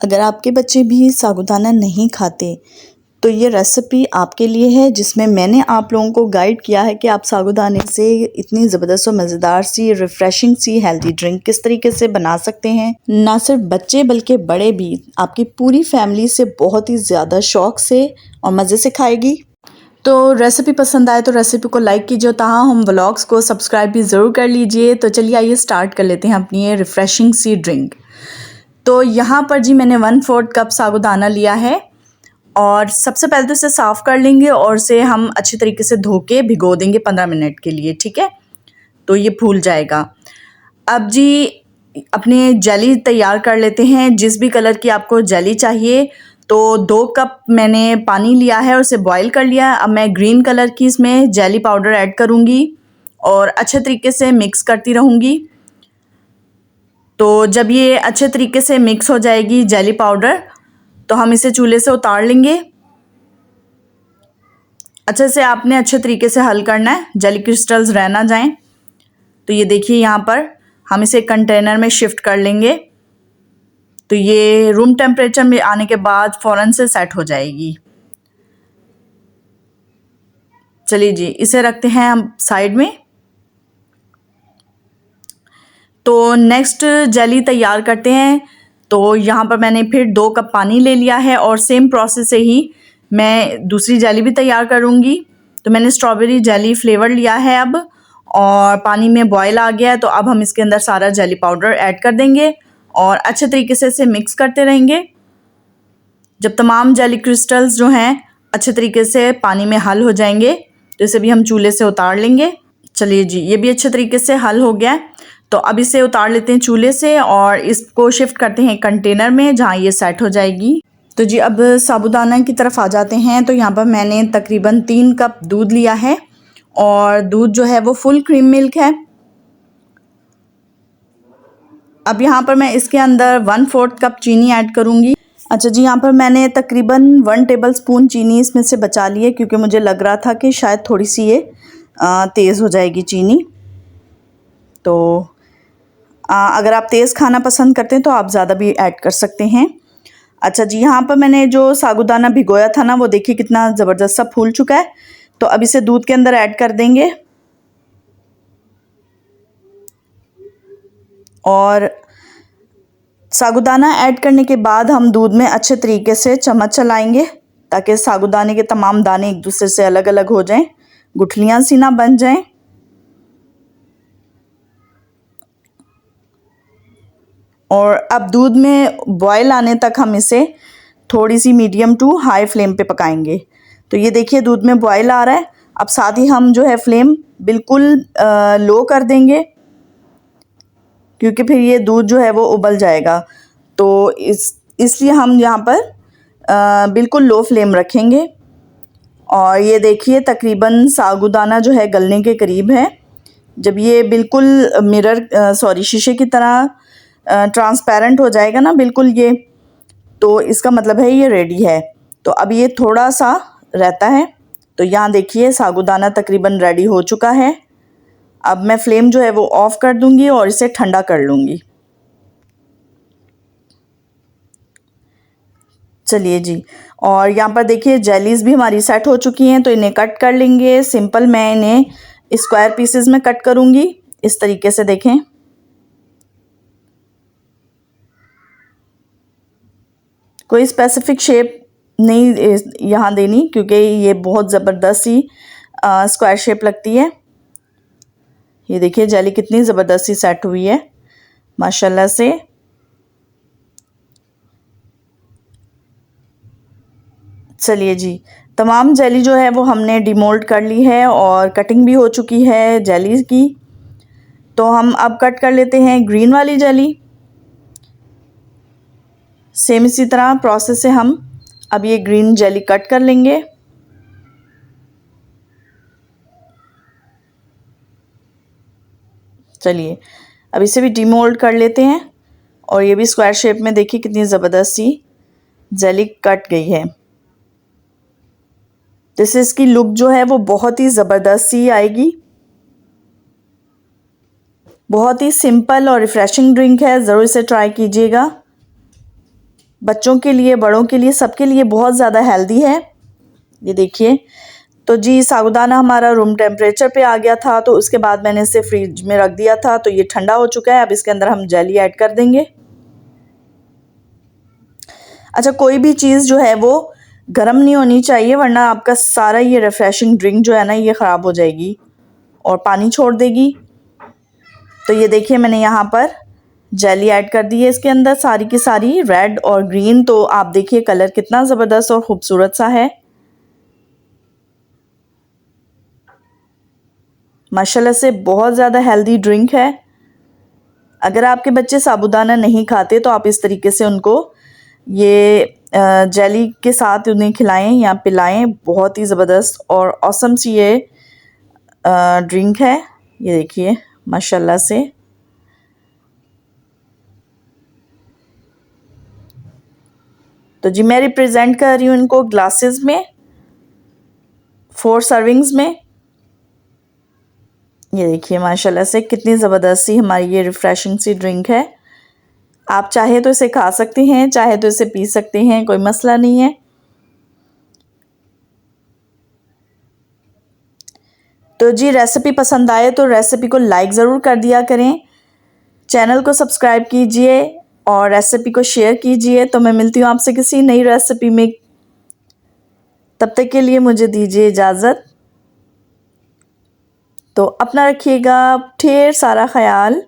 अगर आपके बच्चे भी साबूदाना नहीं खाते तो ये रेसिपी आपके लिए है, जिसमें मैंने आप लोगों को गाइड किया है कि आप साबूदाने से इतनी ज़बरदस्त और मज़ेदार सी रिफ़्रेशिंग सी हेल्दी ड्रिंक किस तरीके से बना सकते हैं। ना सिर्फ बच्चे बल्कि बड़े भी, आपकी पूरी फैमिली से बहुत ही ज़्यादा शौक़ से और मज़े से खाएगी। तो रेसिपी पसंद आए तो रेसिपी को लाइक कीजिए, तहाँ हम व्लॉग्स को सब्सक्राइब भी ज़रूर कर लीजिए। तो चलिए आइए स्टार्ट कर लेते हैं अपनी ये रिफ़्रेशिंग सी ड्रिंक। तो यहाँ पर जी मैंने 1/4 कप साबूदाना लिया है और सबसे पहले तो इसे साफ़ कर लेंगे और इसे हम अच्छी तरीके से धो के भिगो देंगे 15 मिनट के लिए, ठीक है। तो ये फूल जाएगा। अब जी अपने जेली तैयार कर लेते हैं, जिस भी कलर की आपको जेली चाहिए। तो 2 कप मैंने पानी लिया है और उसे बॉईल कर लिया है। अब मैं ग्रीन कलर की इसमें जेली पाउडर ऐड करूँगी और अच्छे तरीके से मिक्स करती रहूँगी। तो जब ये अच्छे तरीके से मिक्स हो जाएगी जेली पाउडर, तो हम इसे चूल्हे से उतार लेंगे। अच्छे से आपने अच्छे तरीके से हल करना है, जेली क्रिस्टल्स रह ना जाएं। तो ये देखिए यहाँ पर हम इसे कंटेनर में शिफ्ट कर लेंगे। तो ये रूम टेम्परेचर में आने के बाद फ़ौरन से सेट हो जाएगी। चलिए जी इसे रखते हैं हम साइड में। तो नेक्स्ट जेली तैयार करते हैं। तो यहाँ पर मैंने फिर 2 कप पानी ले लिया है और सेम प्रोसेस से ही मैं दूसरी जेली भी तैयार करूँगी। तो मैंने स्ट्रॉबेरी जेली फ्लेवर लिया है अब, और पानी में बॉयल आ गया है। तो अब हम इसके अंदर सारा जेली पाउडर ऐड कर देंगे और अच्छे तरीके से इसे मिक्स करते रहेंगे। जब तमाम जेली क्रिस्टल्स जो हैं अच्छे तरीके से पानी में हल हो जाएंगे, तो इसे भी हम चूल्हे से उतार लेंगे। चलिए जी ये भी अच्छे तरीके से हल हो गया है। तो अब इसे उतार लेते हैं चूल्हे से और इसको शिफ्ट करते हैं कंटेनर में, जहाँ ये सेट हो जाएगी। तो जी अब साबूदाना की तरफ आ जाते हैं। तो यहाँ पर मैंने तकरीबन 3 कप दूध लिया है और दूध जो है वो फुल क्रीम मिल्क है। अब यहाँ पर मैं इसके अंदर 1/4 कप चीनी ऐड करूँगी। अच्छा जी यहाँ पर मैंने तकरीबन 1 टेबल स्पून चीनी इसमें से बचा ली है, क्योंकि मुझे लग रहा था कि शायद थोड़ी सी ये तेज़ हो जाएगी चीनी। तो अगर आप तेज़ खाना पसंद करते हैं तो आप ज़्यादा भी ऐड कर सकते हैं। अच्छा जी यहाँ पर मैंने जो साबूदाना भिगोया था ना, वो देखिए कितना ज़बरदस्त सा फूल चुका है। तो अब इसे दूध के अंदर ऐड कर देंगे और साबूदाना ऐड करने के बाद हम दूध में अच्छे तरीके से चम्मच चलाएंगे, ताकि साबूदाने के तमाम दाने एक दूसरे से अलग अलग हो जाएं, गुठलियाँ सी ना बन जाएं। और अब दूध में बॉयल आने तक हम इसे थोड़ी सी मीडियम टू हाई फ्लेम पे पकाएंगे। तो ये देखिए दूध में बॉयल आ रहा है। अब साथ ही हम जो है फ्लेम बिल्कुल लो कर देंगे, क्योंकि फिर ये दूध जो है वो उबल जाएगा। तो इसलिए हम यहाँ पर बिल्कुल लो फ्लेम रखेंगे। और ये देखिए तकरीबन साबूदाना जो है गलने के करीब है। जब ये बिल्कुल शीशे की तरह ट्रांसपेरेंट हो जाएगा ना बिल्कुल ये, तो इसका मतलब है ये रेडी है। तो अब ये थोड़ा सा रहता है। तो यहाँ देखिए साबूदाना तकरीबन रेडी हो चुका है। अब मैं फ्लेम जो है वो ऑफ़ कर दूँगी और इसे ठंडा कर लूँगी। चलिए जी, और यहाँ पर देखिए जेलीज़ भी हमारी सेट हो चुकी हैं। तो इन्हें कट कर लेंगे। सिंपल मैं इन्हें स्क्वायर पीसेस में कट करूँगी, इस तरीके से देखें। कोई स्पेसिफिक शेप नहीं यहाँ देनी, क्योंकि ये बहुत ज़बरदस्त सी स्क्वायर शेप लगती है। ये देखिए जेली कितनी ज़बरदस्त सी सेट हुई है माशाल्लाह से। चलिए जी तमाम जेली जो है वो हमने डिमोल्ड कर ली है और कटिंग भी हो चुकी है जेली की। तो हम अब कट कर लेते हैं ग्रीन वाली जेली। सेम इसी तरह प्रोसेस से हम अब ये ग्रीन जेली कट कर लेंगे। चलिए अब इसे भी डिमोल्ड कर लेते हैं और ये भी स्क्वायर शेप में देखिए कितनी ज़बरदस्त सी जेली कट गई है। जिससे इसकी लुक जो है वो बहुत ही ज़बरदस्त सी आएगी। बहुत ही सिंपल और रिफ़्रेशिंग ड्रिंक है, ज़रूर इसे ट्राई कीजिएगा। बच्चों के लिए, बड़ों के लिए, सबके लिए बहुत ज़्यादा हेल्दी है। ये देखिए। तो जी साबूदाना हमारा रूम टेम्परेचर पे आ गया था, तो उसके बाद मैंने इसे फ्रिज में रख दिया था, तो ये ठंडा हो चुका है। अब इसके अंदर हम जेली ऐड कर देंगे। अच्छा, कोई भी चीज़ जो है वो गर्म नहीं होनी चाहिए, वरना आपका सारा ये रिफ़्रेशिंग ड्रिंक जो है ना ये ख़राब हो जाएगी और पानी छोड़ देगी। तो ये देखिए मैंने यहाँ पर जेली ऐड कर दी है इसके अंदर, सारी की सारी रेड और ग्रीन। तो आप देखिए कलर कितना ज़बरदस्त और ख़ूबसूरत सा है। माशाल्लाह से बहुत ज़्यादा हेल्दी ड्रिंक है। अगर आपके बच्चे साबूदाना नहीं खाते तो आप इस तरीके से उनको ये जेली के साथ उन्हें खिलाएं या पिलाएं। बहुत ही ज़बरदस्त और ऑसम सी ये ड्रिंक है। ये देखिए माशाल्लाह से। तो जी मैं रिप्रेजेंट कर रही हूँ इनको ग्लासेस में, 4 सर्विंग्स में। ये देखिए माशाल्लाह से कितनी ज़बरदस्त सी हमारी ये रिफ़्रेशिंग सी ड्रिंक है। आप चाहे तो इसे खा सकते हैं, चाहे तो इसे पी सकते हैं, कोई मसला नहीं है। तो जी रेसिपी पसंद आए तो रेसिपी को लाइक ज़रूर कर दिया करें, चैनल को सब्सक्राइब कीजिए और रेसिपी को शेयर कीजिए। तो मैं मिलती हूँ आपसे किसी नई रेसिपी में। तब तक के लिए मुझे दीजिए इजाज़त। तो अपना रखिएगा ढेर सारा ख्याल।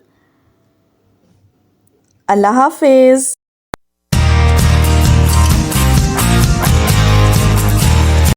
अल्लाह हाफिज़।